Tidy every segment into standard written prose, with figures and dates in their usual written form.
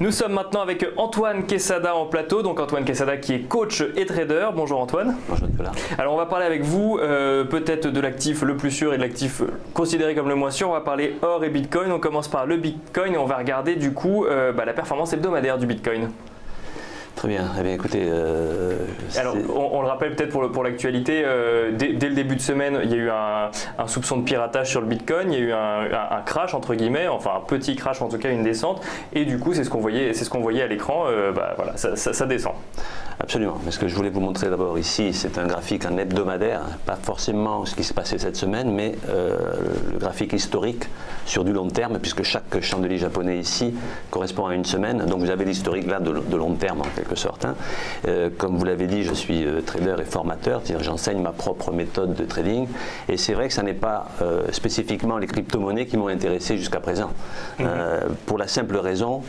Nous sommes maintenant avec Antoine Quesada en plateau, donc Antoine Quesada qui est coach et trader. Bonjour Antoine. Bonjour Nicolas. Alors on va parler avec vous peut-être de l'actif le plus sûr et de l'actif considéré comme le moins sûr. On va parler or et Bitcoin. On commence par le Bitcoin et on va regarder du coup la performance hebdomadaire du Bitcoin. Très bien. Eh bien écoutez, alors on le rappelle peut-être pour l'actualité, dès le début de semaine, il y a eu un soupçon de piratage sur le Bitcoin, il y a eu un crash entre guillemets, enfin un petit crash en tout cas, une descente, et du coup c'est ce qu'on voyait à l'écran, voilà, ça descend. Absolument. Mais ce que je voulais vous montrer d'abord ici, c'est un graphique en hebdomadaire, pas forcément ce qui s'est passé cette semaine, mais le graphique historique sur du long terme, puisque chaque chandelier japonais ici correspond à une semaine. Donc vous avez l'historique là de long terme en quelque sorte. Hein. Comme vous l'avez dit, je suis trader et formateur, c'est-à-dire j'enseigne ma propre méthode de trading. Et c'est vrai que ce n'est pas spécifiquement les crypto-monnaies qui m'ont intéressé jusqu'à présent. Pour la simple raison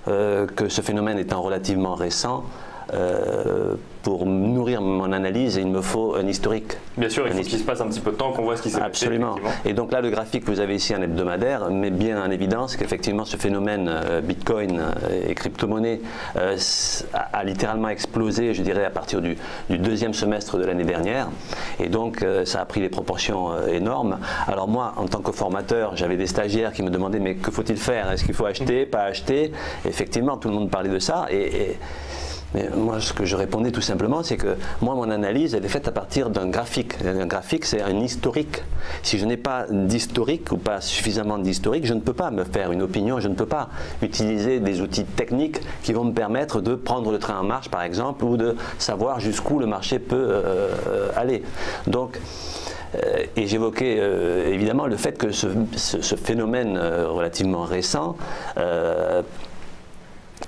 que ce phénomène étant relativement récent, pour nourrir mon analyse, il me faut un historique. Bien sûr, il faut qu'il se passe un petit peu de temps, qu'on voit ce qui s'est passé. Absolument. Et donc là, le graphique que vous avez ici en hebdomadaire met bien en évidence qu'effectivement ce phénomène Bitcoin et crypto-monnaie a littéralement explosé, je dirais, à partir du deuxième semestre de l'année dernière. Et donc ça a pris des proportions énormes. Alors moi, en tant que formateur, j'avais des stagiaires qui me demandaient mais que faut-il faire? Est-ce qu'il faut acheter, pas acheter? Effectivement, tout le monde parlait de ça. Mais moi, ce que je répondais tout simplement, c'est que moi, mon analyse, elle est faite à partir d'un graphique. Un graphique, c'est un historique. Si je n'ai pas d'historique ou pas suffisamment d'historique, je ne peux pas me faire une opinion, je ne peux pas utiliser des outils techniques qui vont me permettre de prendre le train en marche, par exemple, ou de savoir jusqu'où le marché peut aller. Donc, et j'évoquais évidemment le fait que ce phénomène relativement récent,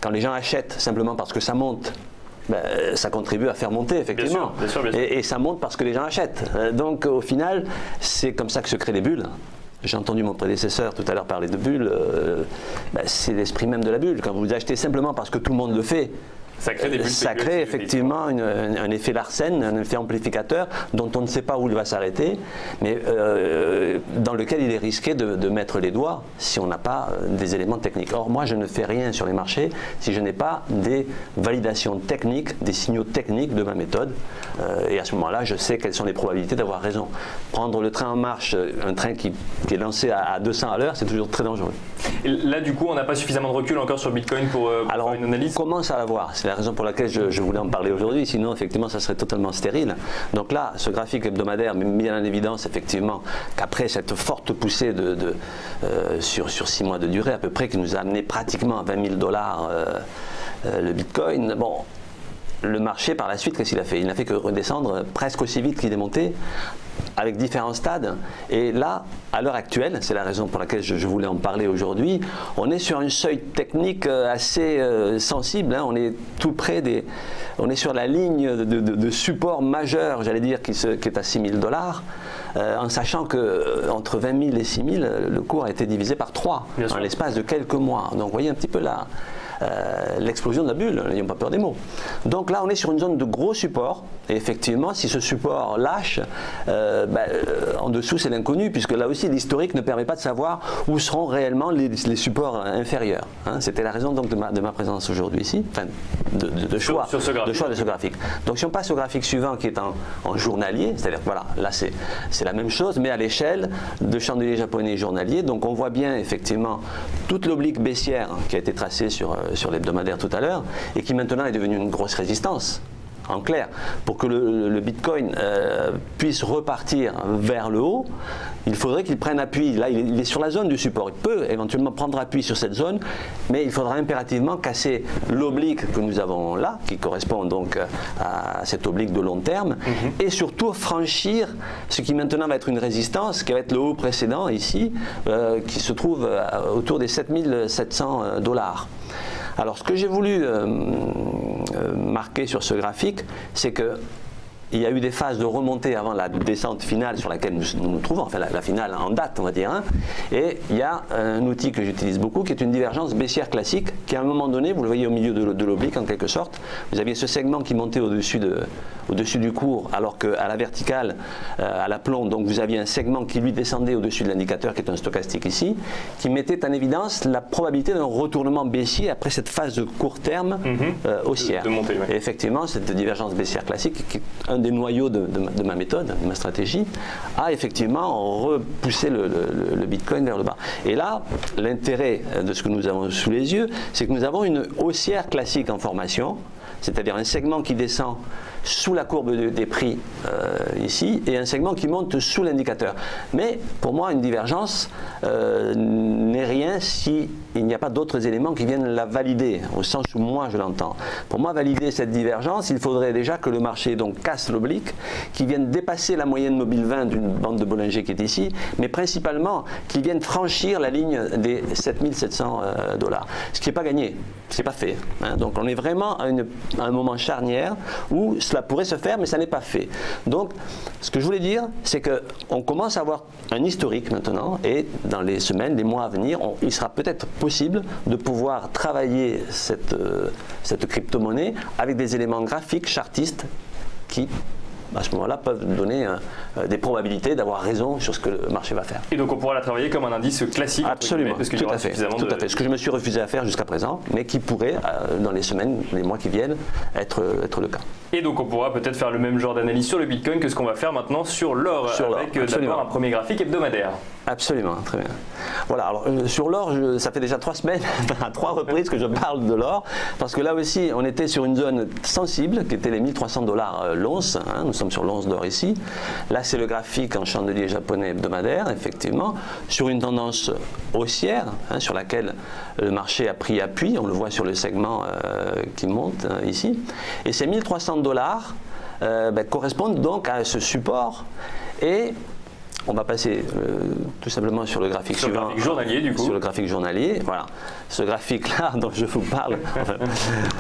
quand les gens achètent simplement parce que ça monte, ça contribue à faire monter, effectivement. Bien sûr. Et ça monte parce que les gens achètent. Donc au final, c'est comme ça que se créent les bulles. J'ai entendu mon prédécesseur tout à l'heure parler de bulles. C'est l'esprit même de la bulle. Quand vous achetez simplement parce que tout le monde le fait, ça crée des bulles ça crée effectivement un effet Larsen, un effet amplificateur dont on ne sait pas où il va s'arrêter, mais dans lequel il est risqué de mettre les doigts si on n'a pas des éléments techniques. Or, moi, je ne fais rien sur les marchés si je n'ai pas des validations techniques, des signaux techniques de ma méthode. Et à ce moment-là, je sais quelles sont les probabilités d'avoir raison. Prendre le train en marche, un train qui est lancé à 200 à l'heure, c'est toujours très dangereux. Et là, du coup, on n'a pas suffisamment de recul encore sur Bitcoin pour faire une analyse. On commence à l'avoir. C'est la raison pour laquelle je voulais en parler aujourd'hui, sinon effectivement ça serait totalement stérile. Donc là, ce graphique hebdomadaire met bien en évidence effectivement qu'après cette forte poussée sur 6 mois de durée à peu près, qui nous a amené pratiquement à 20 000 $ le Bitcoin, bon, le marché par la suite, qu'est-ce qu'il a fait? Il n'a fait que redescendre presque aussi vite qu'il est monté, avec différents stades. Et là, à l'heure actuelle, c'est la raison pour laquelle je voulais en parler aujourd'hui, on est sur un seuil technique assez sensible, hein. On est tout près on est sur la ligne de support majeur, j'allais dire, qui est à 6 000 $, en sachant qu'entre 20 000 et 6 000, le cours a été divisé par 3 en l'espace de quelques mois. Donc vous voyez un petit peu là l'explosion de la bulle, n'ayons pas peur des mots. Donc là on est sur une zone de gros support, et effectivement si ce support lâche, en dessous c'est l'inconnu, puisque là aussi l'historique ne permet pas de savoir où seront réellement les supports inférieurs, hein. C'était la raison donc de ma présence aujourd'hui ici, enfin de choix de ce graphique. Donc si on passe au graphique suivant qui est en journalier, c'est-à-dire voilà, là c'est la même chose mais à l'échelle de chandelier japonais journalier. Donc on voit bien effectivement toute l'oblique baissière qui a été tracée sur l'hebdomadaire tout à l'heure et qui maintenant est devenue une grosse résistance. En clair, pour que le Bitcoin puisse repartir vers le haut, il faudrait qu'il prenne appui. Là, il est sur la zone du support. Il peut éventuellement prendre appui sur cette zone, mais il faudra impérativement casser l'oblique que nous avons là, qui correspond donc à cette oblique de long terme, et surtout franchir ce qui maintenant va être une résistance, qui va être le haut précédent ici, qui se trouve autour des 7 700 $. Alors ce que j'ai voulu marquer sur ce graphique, c'est que il y a eu des phases de remontée avant la descente finale sur laquelle nous nous trouvons, enfin la finale en date on va dire, hein, et il y a un outil que j'utilise beaucoup qui est une divergence baissière classique qui à un moment donné, vous le voyez au milieu de l'oblique en quelque sorte, vous aviez ce segment qui montait au-dessus au-dessus du cours, alors qu'à la verticale, à l'aplomb, donc vous aviez un segment qui lui descendait au-dessus de l'indicateur, qui est un stochastique ici, qui mettait en évidence la probabilité d'un retournement baissier après cette phase de court terme haussière. De montée, ouais. Et effectivement, cette divergence baissière classique, qui est un des noyaux de ma méthode, de ma stratégie, a effectivement repoussé le Bitcoin vers le bas. Et là, l'intérêt de ce que nous avons sous les yeux, c'est que nous avons une haussière classique en formation, c'est-à-dire un segment qui descend sous la courbe des prix ici, et un segment qui monte sous l'indicateur. Mais pour moi, une divergence n'est rien s'il n'y a pas d'autres éléments qui viennent la valider, au sens où moi je l'entends. Pour moi, valider cette divergence, il faudrait déjà que le marché donc casse l'oblique, qu'il vienne dépasser la moyenne mobile 20 d'une bande de Bollinger qui est ici, mais principalement qu'il vienne franchir la ligne des 7700 $. Ce qui n'est pas gagné, ce n'est pas fait. Hein. Donc on est vraiment à un moment charnière où cela pourrait se faire, mais ça n'est pas fait. Donc, ce que je voulais dire, c'est qu'on commence à avoir un historique maintenant, et dans les semaines, les mois à venir, il sera peut-être possible de pouvoir travailler cette crypto-monnaie avec des éléments graphiques, chartistes, qui, à ce moment-là, peuvent donner des probabilités d'avoir raison sur ce que le marché va faire. Et donc on pourra la travailler comme un indice classique. Absolument, parce qu'il y tout aura à fait. suffisamment Tout à fait. Ce que je me suis refusé à faire jusqu'à présent, mais qui pourrait, dans les semaines, les mois qui viennent, être le cas. Et donc on pourra peut-être faire le même genre d'analyse sur le Bitcoin que ce qu'on va faire maintenant sur l'or, avec d'abord un premier graphique hebdomadaire. Absolument, très bien. Voilà, alors sur l'or, ça fait déjà 3 semaines, à 3 reprises que je parle de l'or, parce que là aussi, on était sur une zone sensible, qui était les 1300 $ l'once, hein, nous sommes sur l'once d'or ici. Là, c'est le graphique en chandelier japonais hebdomadaire, effectivement, sur une tendance haussière, hein, sur laquelle le marché a pris appui, on le voit sur le segment qui monte ici. Et ces 1300 $ correspondent donc à ce support, et on va passer tout simplement sur le graphique suivant. Sur le graphique journalier, du coup. Sur le graphique journalier, voilà. Ce graphique-là dont je vous parle,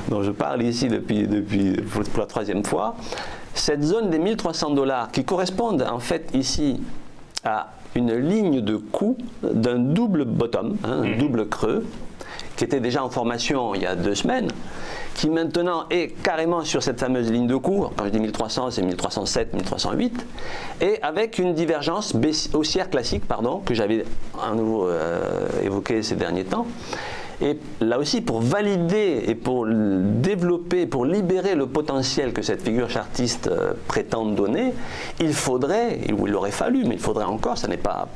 dont je parle ici depuis pour la 3e fois, cette zone des 1300 $ qui correspondent en fait ici à une ligne de coup d'un double bottom, hein, un double creux, qui était déjà en formation il y a 2 semaines, qui maintenant est carrément sur cette fameuse ligne de cours. Quand je dis 1300, c'est 1307, 1308, et avec une divergence haussière classique, pardon, que j'avais à nouveau évoqué ces derniers temps. Et là aussi, pour valider et pour développer, pour libérer le potentiel que cette figure chartiste prétend donner, il faudrait, ou il aurait fallu, mais il faudrait encore, ça n'est pas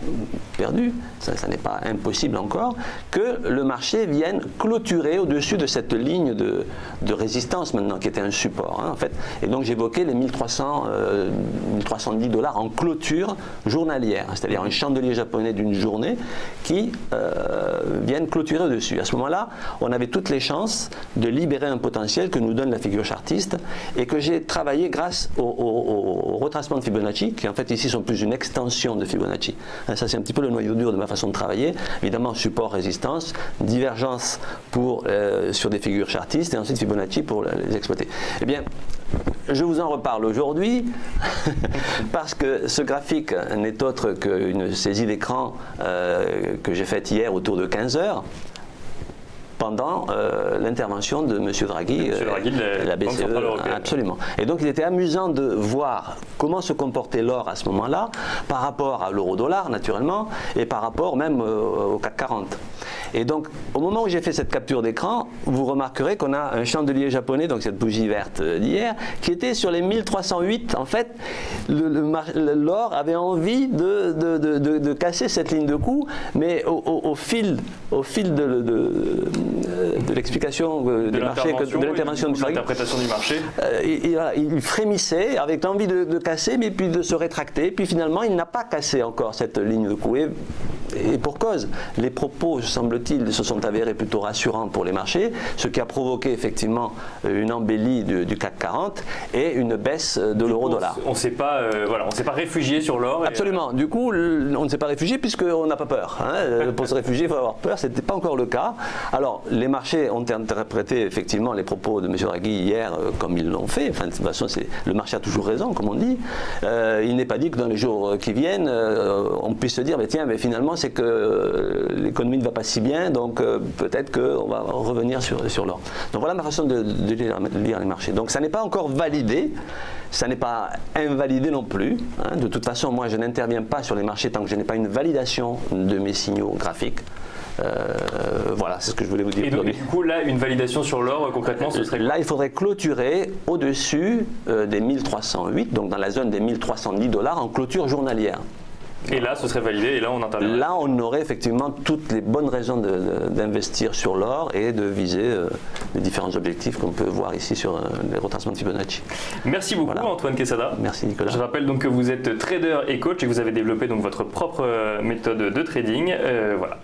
perdu, ça n'est pas impossible encore, que le marché vienne clôturer au-dessus de cette ligne de résistance maintenant, qui était un support, hein, en fait. Et donc j'évoquais les 1310 $ en clôture journalière, c'est-à-dire un chandelier japonais d'une journée qui viennent clôturer au-dessus. À ce moment-là, on avait toutes les chances de libérer un potentiel que nous donne la figure chartiste et que j'ai travaillé grâce au retracement de Fibonacci, qui en fait ici sont plus une extension de Fibonacci. Ça, c'est un petit peu le noyau dur de ma façon de travailler. Évidemment, support, résistance, divergence sur des figures chartistes et ensuite Fibonacci pour les exploiter. Eh bien, je vous en reparle aujourd'hui parce que ce graphique n'est autre qu'une saisie d'écran que j'ai faite hier autour de 15 h. Pendant l'intervention de M. Draghi, de la BCE, absolument. Et donc il était amusant de voir comment se comportait l'or à ce moment-là, par rapport à l'euro-dollar naturellement, et par rapport même au CAC 40. Et donc au moment où j'ai fait cette capture d'écran, vous remarquerez qu'on a un chandelier japonais, donc cette bougie verte d'hier, qui était sur les 1308. En fait, l'or avait envie de casser cette ligne de coup, mais au fil de l'explication des marchés, de l'intervention du marché, il frémissait avec l'envie de casser, mais puis de se rétracter. Puis finalement, il n'a pas cassé encore cette ligne de coup. Et pour cause, les propos, semble-t-il, se sont avérés plutôt rassurants pour les marchés, ce qui a provoqué effectivement une embellie du CAC 40 et une baisse de l'euro-dollar. On ne s'est pas, réfugié sur l'or. Absolument. Du coup, on ne s'est pas réfugié puisqu'on n'a pas peur. Hein. Pour se réfugier, il faut avoir peur. Ce n'était pas encore le cas. Alors, les marchés ont interprété effectivement les propos de M. Draghi hier comme ils l'ont fait. Enfin, de toute façon, le marché a toujours raison, comme on dit. Il n'est pas dit que dans les jours qui viennent, on puisse se dire, mais tiens, mais finalement, c'est que l'économie ne va pas si bien, donc peut-être qu'on va revenir sur l'or. Donc voilà ma façon de lire les marchés. Donc ça n'est pas encore validé, ça n'est pas invalidé non plus. Hein. De toute façon, moi je n'interviens pas sur les marchés tant que je n'ai pas une validation de mes signaux graphiques. Voilà, c'est ce que je voulais vous dire. Et donc, du coup, là, une validation sur l'or, concrètement, ce serait quoi? Là, il faudrait clôturer au-dessus des 1308, donc dans la zone des 1310 $ en clôture journalière. Et là, ce serait validé, et là, on interviendrait. Là, on aurait effectivement toutes les bonnes raisons d'investir sur l'or et de viser les différents objectifs qu'on peut voir ici sur les retracements de Fibonacci. Merci beaucoup, voilà. Antoine Quesada. Merci, Nicolas. Je rappelle donc que vous êtes trader et coach et que vous avez développé donc votre propre méthode de trading. Voilà.